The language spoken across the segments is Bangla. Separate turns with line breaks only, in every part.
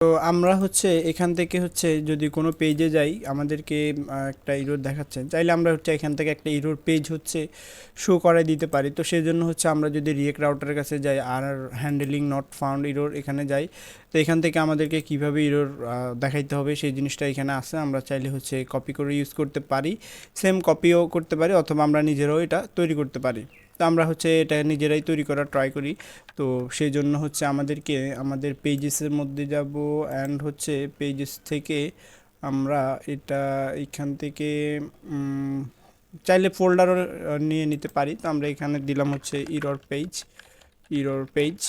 তো আমরা হচ্ছে এখান থেকে হচ্ছে যদি কোনো পেজে যাই আমাদেরকে একটা ইরোর দেখাচ্ছে, চাইলে আমরা হচ্ছে এখান থেকে একটা ইরোর পেজ হচ্ছে শো করে দিতে পারি। তো সেই জন্য হচ্ছে আমরা যদি রিয়েক্ট রাউটারের কাছে যাই আর হ্যান্ডেলিং নট ফাউন্ড ইরোর এখানে যাই, তো এখান থেকে আমাদেরকে কিভাবে ইরোর দেখাইতে হবে সেই জিনিসটা এখানে আছে। আমরা চাইলে হচ্ছে কপি করে ইউজ করতে পারি, সেম কপিও করতে পারি, অথবা আমরা নিজেরাও এটা তৈরি করতে পারি। তো আমরা হচ্ছে এটা নিজেরাই তৈরি করার ট্রাই করি। তো সেই জন্য হচ্ছে আমাদেরকে আমাদের পেজেসের মধ্যে যাব, অ্যান্ড হচ্ছে পেজেস থেকে আমরা এটা এখান থেকে উম, চাইলে ফোল্ডারও নিয়ে নিতে পারি। তো আমরা এখানে দিলাম হচ্ছে ইরর পেজ।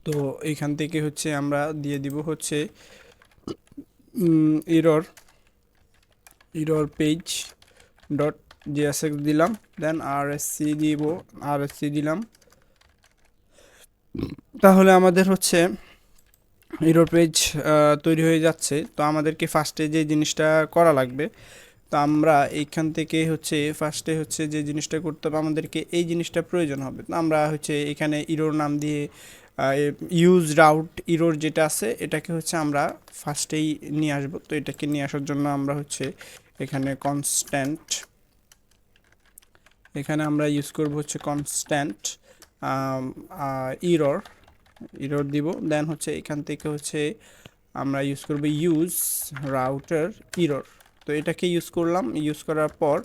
তো এখান থেকে হচ্ছে আমরা দিয়ে দিব হচ্ছে error error page dot GSX দিলাম, দেন আরএসসি দিব, আরএসসি দিলাম। তাহলে আমাদের হচ্ছে ইরর পেজ তৈরি হয়ে যাচ্ছে। তো আমাদেরকে ফার্স্টে যে জিনিসটা করা লাগবে, তো আমরা এইখান থেকে হচ্ছে ফার্স্টে হচ্ছে যে জিনিসটা করতে হবে, আমাদেরকে এই জিনিসটা প্রয়োজন হবে। তো আমরা হচ্ছে এখানে ইরোর নাম দিয়ে ইউজ রাউট ইরোর যেটা আছে এটাকে হচ্ছে আমরা ফার্স্টেই নিয়ে আসবো। তো এটাকে নিয়ে আসার জন্য আমরা হচ্ছে এখানে এখানে আমরা ইউজ করব হচ্ছে কনস্ট্যান্ট ইরর ইরর দিব। দেন হচ্ছে এখান থেকে হচ্ছে আমরা ইউজ করব ইউজ রাউটার ইরর। তো এটাকে ইউজ করলাম, ইউজ করার পর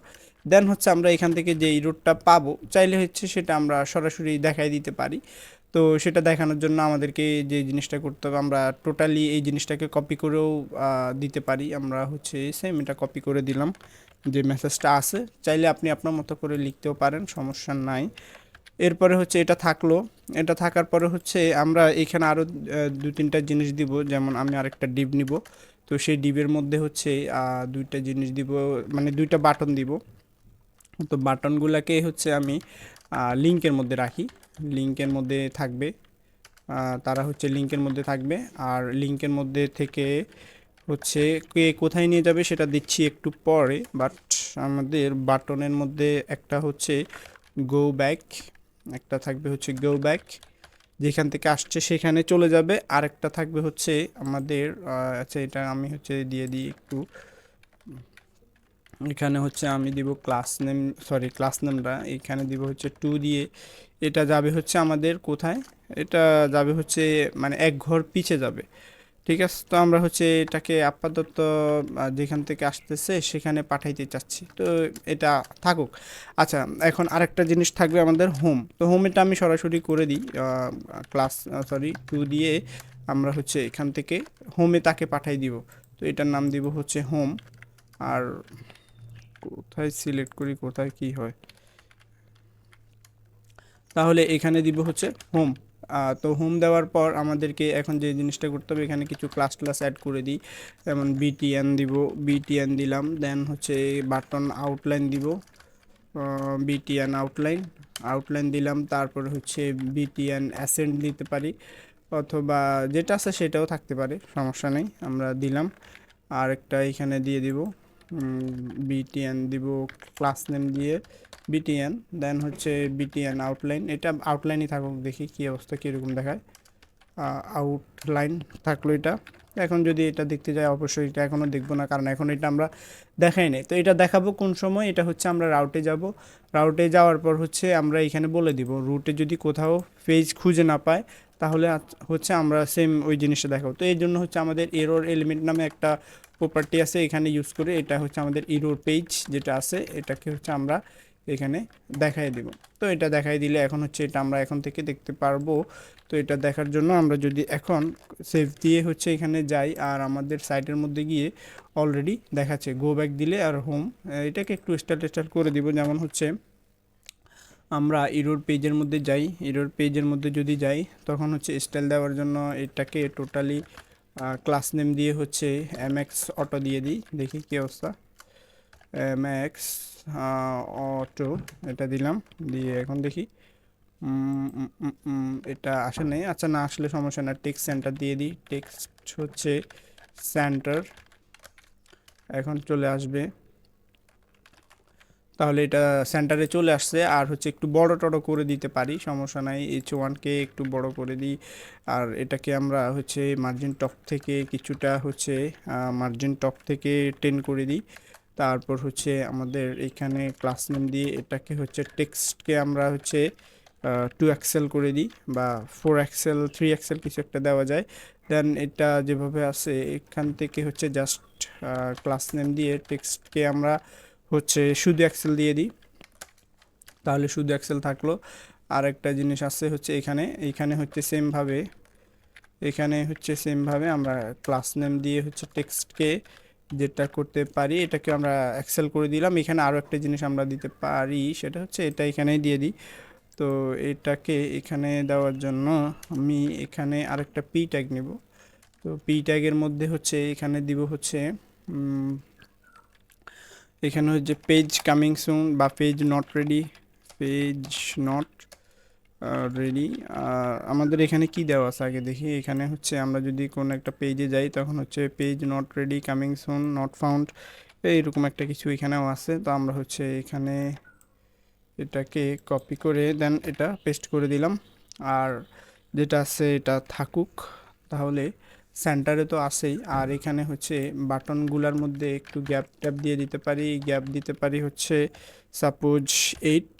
দেন হচ্ছে আমরা এখান থেকে যে ইররটা পাবো চাইলে হচ্ছে সেটা আমরা সরাসরি দেখাই দিতে পারি। তো সেটা দেখানোর জন্য আমাদেরকে যে জিনিসটা করতে হবে, আমরা টোটালি এই জিনিসটাকে কপি করেও দিতে পারি। আমরা হচ্ছে সেম এটা কপি করে দিলাম, যে মেসেজটা আছে চাইলে আপনি আপনার মতো করে লিখতেও পারেন, সমস্যা নাই। এরপরে হচ্ছে এটা থাকলো, এটা থাকার পরে হচ্ছে আমরা এখানে আরও দু তিনটা জিনিস দিব, যেমন আমি আরেকটা ডিপ নিব। তো সেই ডিবের মধ্যে হচ্ছে দুইটা জিনিস দিব, মানে দুইটা বাটন দিব। তো বাটনগুলোকে হচ্ছে আমি লিঙ্কের মধ্যে রাখি, লিঙ্কের মধ্যে থাকবে, তারা হচ্ছে লিঙ্কের মধ্যে থাকবে। আর লিঙ্কের মধ্যে থেকে হচ্ছে কে কোথায় নিয়ে যাবে সেটা দিচ্ছি একটু পরে। বাট আমাদের বাটনের মধ্যে একটা হচ্ছে গো ব্যাক, একটা থাকবে হচ্ছে গো ব্যাক, যেখান থেকে আসছে সেখানে চলে যাবে। আরেকটা থাকবে হচ্ছে আমাদের আচ্ছা এটা আমি হচ্ছে দিয়ে দিই একটু, এখানে হচ্ছে আমি দিব ক্লাস নেম, সরি ক্লাস নেমটা এখানে দিব হচ্ছে 2 দিয়ে। এটা যাবে হচ্ছে আমাদের কোথায়, এটা যাবে হচ্ছে মানে এক ঘর পিছে যাবে। ঠিক আছে, তো আমরা হচ্ছে এটাকে আপাতত যেখান থেকে আসতেছে সেখানে পাঠাইতে চাচ্ছি, তো এটা থাকুক। আচ্ছা, এখন আরেকটা জিনিস থাকবে আমাদের হোম। তো হোম এটা আমি সরাসরি করে দিই, ক্লাস 2 দিয়ে আমরা হচ্ছে এখান থেকে হোমে তাকে পাঠাই দিব। তো এটার নাম দিব হচ্ছে হোম। আর কোথায় সিলেক্ট করি, কোথায় কি হয়, তাহলে এখানে দিব হচ্ছে হোম। তো হোম দেওয়ার পর আমাদেরকে এখন যে জিনিসটা করতে হবে, এখানে কিছু ক্লাস অ্যাড করে দিই, যেমন বিটিএন দিব, বিটিএন দিলাম। দেন হচ্ছে বাটন আউটলাইন দিব, বিটিএন আউটলাইন, আউটলাইন দিলাম। তারপর হচ্ছে বিটিএন অ্যাসেন্ট দিতে পারি, অথবা যেটা আছে সেটাও থাকতে পারে, সমস্যা নেই, আমরা দিলাম। আর একটা এখানে দিয়ে দিব বিটিএন দিব, ক্লাস নেম দিয়ে বিটিএন। দেন হচ্ছে বিটিএন আউটলাইন, এটা আউটলাইনই থাকুক, দেখি কী অবস্থা কীরকম দেখায়। আউটলাইন থাকলো এটা। এখন যদি এটা দেখতে যাই, অবশ্যই এটা এখনও দেখবো না, কারণ এখন এটা আমরা দেখাই নাই। তো এটা দেখাবো কোন সময়, এটা হচ্ছে আমরা রাউটে যাব, রাউটে যাওয়ার পর হচ্ছে আমরা এখানে বলে দিব রুটে যদি কোথাও পেজ খুঁজে না পায় তাহলে হচ্ছে আমরা সেম ওই জিনিসটা দেখাবো। তো এই জন্য হচ্ছে আমাদের এরর এলিমেন্ট নামে একটা প্রপার্টি আছে, এখানে ইউজ করে এটা হচ্ছে আমাদের এরর পেজ যেটা আছে এটাকে হচ্ছে আমরা এখানে দেখাই দিব। তো এটা দেখাই দিলে এখন হচ্ছে এটা আমরা এখন থেকে দেখতে পারবো। তো এটা দেখার জন্য আমরা যদি এখন সেভ দিয়ে হচ্ছে এখানে যাই, আর আমাদের সাইটের মধ্যে গিয়ে অলরেডি দেখাচ্ছে, গো ব্যাক দিলে আর হোম, এটাকে একটু স্টাইল করে দিব। যেমন হচ্ছে আমরা ইরোর পেজের মধ্যে যাই, ইরোর পেজের মধ্যে যদি যাই তখন হচ্ছে স্টাইল দেওয়ার জন্য এটাকে টোটালি ক্লাস নেম দিয়ে হচ্ছে এমএক্স অটো দিয়ে দিই, দেখি কী অবস্থা। এমএক্স অটো এটা দিলাম, দিয়ে এখন দেখি এটা আসে নাই। আচ্ছা, না আসলে সমস্যা না, টেক্সট সেন্টার দিয়ে দিই, টেক্সট হচ্ছে সেন্টার, এখন চলে আসবে। তো তাহলে এটা সেন্টারে চলে আসছে। আর হচ্ছে একটু বড় টড়ো করে দিতে পারি, সমস্যা নাই, H1কে একটু বড় করে দিই। আর এটাকে আমরা হচ্ছে মার্জিন টপ থেকে কিছুটা হচ্ছে মার্জিন টপ থেকে 10 করে দিই। তারপর হচ্ছে আমাদের এখানে ক্লাস নেম দিয়ে এটাকে হচ্ছে টেক্সটকে আমরা হচ্ছে 2 এক্সেল করে দিই, বা 4 এক্সেল 3 এক্সেল কিছু একটা দেওয়া যায়। দেন এটা যেভাবে আছে এখান থেকে হচ্ছে জাস্ট ক্লাস নেম দিয়ে টেক্সটকে আমরা হচ্ছে শুধু এক্সেল দিয়ে দিই, তাহলে শুধু এক্সেল থাকলো। আর একটা জিনিস আছে হচ্ছে এখানে হচ্ছে সেমভাবে আমরা ক্লাস নেম দিয়ে হচ্ছে টেক্সটকে যেটা করতে পারি, এটাকে আমরা এক্সেল করে দিলাম। এখানে আরও একটা জিনিস আমরা দিতে পারি, সেটা হচ্ছে এটা এখানেই দিয়ে দিই। তো এটাকে এখানে দেওয়ার জন্য আমি এখানে আরেকটা পি ট্যাগ নেব। তো পি ট্যাগের মধ্যে হচ্ছে এখানে দিব হচ্ছে এখানে হচ্ছে পেজ কামিং সুন বা page not ready, page not ready. আমাদের এখানে কি দেওয়া আছে আগে দেখি। এখানে হচ্ছে আমরা যদি কোনো একটা পেজে যাই তখন হচ্ছে page not ready, coming soon, not found, এইরকম একটা কিছু এখানেও আছে। তো আমরা হচ্ছে এখানে এটাকে কপি করে দেন এটা পেস্ট করে দিলাম। আর যেটা আছে এটা থাকুক, তাহলে সেন্টারে তো আসেই। আর এখানে হচ্ছে বাটনগুলোর মধ্যে একটু গ্যাপ ট্যাপ দিয়ে দিতে পারি, গ্যাপ দিতে পারি হচ্ছে সাপোজ 8।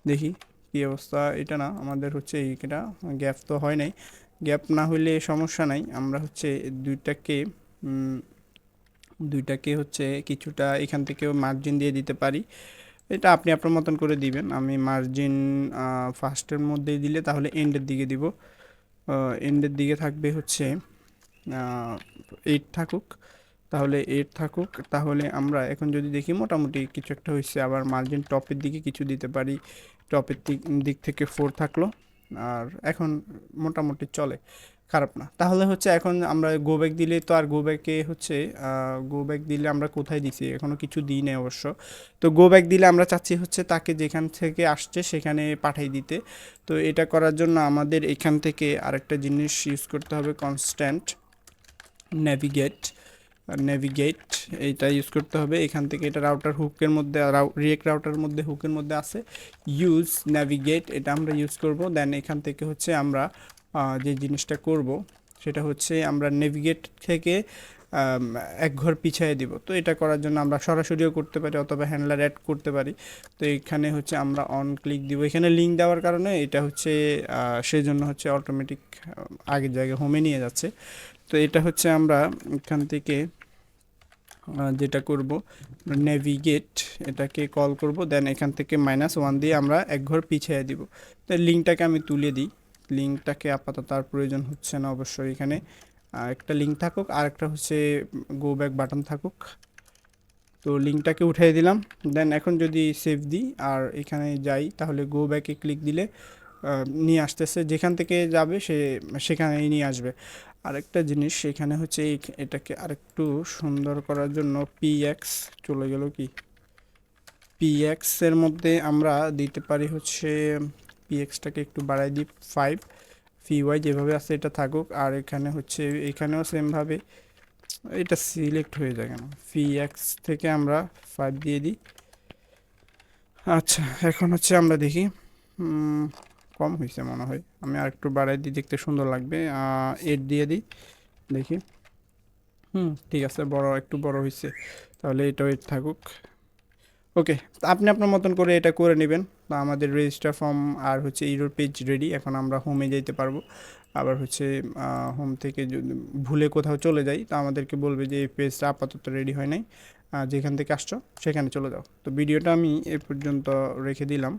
দেখি কি অবস্থা। এটা না, আমাদের হচ্ছে এইটা গ্যাপ তো হয় নাই, গ্যাপ না হইলে সমস্যা নাই। আমরা হচ্ছে দুইটাকে হচ্ছে কিছুটা এখান থেকেও মার্জিন দিয়ে দিতে পারি। এটা আপনি আপনার মতন করে দিবেন। আমি মার্জিন ফার্স্টের মধ্যেই দিলে তাহলে এন্ডের দিকে দিব, এন্ডের দিকে থাকবে হচ্ছে 8 থাকুক, তাহলে 8 থাকুক। তাহলে আমরা এখন যদি দেখি মোটামুটি কিছু একটা হয়েছে। আবার মার্জিন টপের দিকে কিছু দিতে পারি, টপের দিক থেকে 4 থাকলো। আর এখন মোটামুটি চলে, খারাপ না। তাহলে হচ্ছে এখন আমরা গো ব্যাক দিলে তো, আর গো ব্যাকে হচ্ছে গো ব্যাক দিলে আমরা কোথায় দিছি এখনও কিছু দিই নাই অবশ্য। তো গো ব্যাক দিলে আমরা চাচ্ছি হচ্ছে তাকে যেখান থেকে আসছে সেখানে পাঠিয়ে দিতে। তো এটা করার জন্য আমাদের এখান থেকে আরেকটা জিনিস ইউজ করতে হবে, কনস্ট্যান্ট নেভিগেট এইটা ইউজ করতে হবে। এখান থেকে এটা রাউটার হুকের মধ্যে, রিয়েক্ট রাউটার মধ্যে হুকের মধ্যে আছে ইউজ নেভিগেট, এটা আমরা ইউজ করব। দেন এখান থেকে হচ্ছে আমরা যে জিনিসটা করব সেটা হচ্ছে আমরা নেভিগেট থেকে এক ঘর পিছিয়ে দিব। তো এটা করার জন্য আমরা সরাসরিও করতে পারি অথবা হ্যান্ডলার অ্যাড করতে পারি। তো এখানে হচ্ছে আমরা অন ক্লিক দিব, এখানে লিঙ্ক দেওয়ার কারণে এটা হচ্ছে সেই জন্য হচ্ছে অটোমেটিক আগের জায়গায় হোমে নিয়ে যাচ্ছে। তো এটা হচ্ছে আমরা এখান থেকে যেটা করব নেভিগেট, এটাকে কল করব। দেন এখান থেকে -1 দিয়ে আমরা এক ঘর পিছিয়ে দিব। তো লিঙ্কটাকে আমি তুলে দিই, লিঙ্কটাকে আপাতত আর প্রয়োজন হচ্ছে না অবশ্যই। এখানে একটা লিঙ্ক থাকুক আর একটা হচ্ছে গো ব্যাক বাটন থাকুক। তো লিঙ্কটাকে উঠিয়ে দিলাম। দেন এখন যদি সেভ দিই আর এখানে যাই তাহলে গো ব্যাকে ক্লিক দিলে নিয়ে আসতেছে, যেখান থেকে যাবে সেখানেই নিয়ে আসবে। আরেকটা জিনিস এখানে হচ্ছে এটাকে আরেকটু সুন্দর করার জন্য PX চলে গেল কি, PX এর মধ্যে আমরা দিতে পারি হচ্ছে PX-টাকে একটু বাড়াই দিই 5, PY যেভাবে আছে এটা থাকুক। আর এখানে হচ্ছে এখানেও সেমভাবে এটা সিলেক্ট হয়ে যায় কেন, PX থেকে আমরা 5 দিয়ে দিই। আচ্ছা এখন হচ্ছে আমরা দেখি কম হয়েছে মনে হয়, আমি আর একটু বাড়াই দিই, দেখতে সুন্দর লাগবে। 8 দিয়ে দিই, দেখি ঠিক আছে, একটু বড় হয়েছে, তাহলে এটা 8 থাকুক। ওকে, আপনি আপনার মতন করে এটা করে নেবেন। তো আমাদের রেজিস্টার ফর্ম আর হচ্ছে ইউরোর পেজ রেডি। এখন আমরা হোমে যেতে পারবো। আবার হচ্ছে হোম থেকে যদি ভুলে কোথাও চলে যাই তো আমাদেরকে বলবে যে এই পেজটা আপাতত রেডি হয় নাই, যেখান থেকে আসছো সেখানে চলে যাও। তো ভিডিওটা আমি এ পর্যন্ত রেখে দিলাম।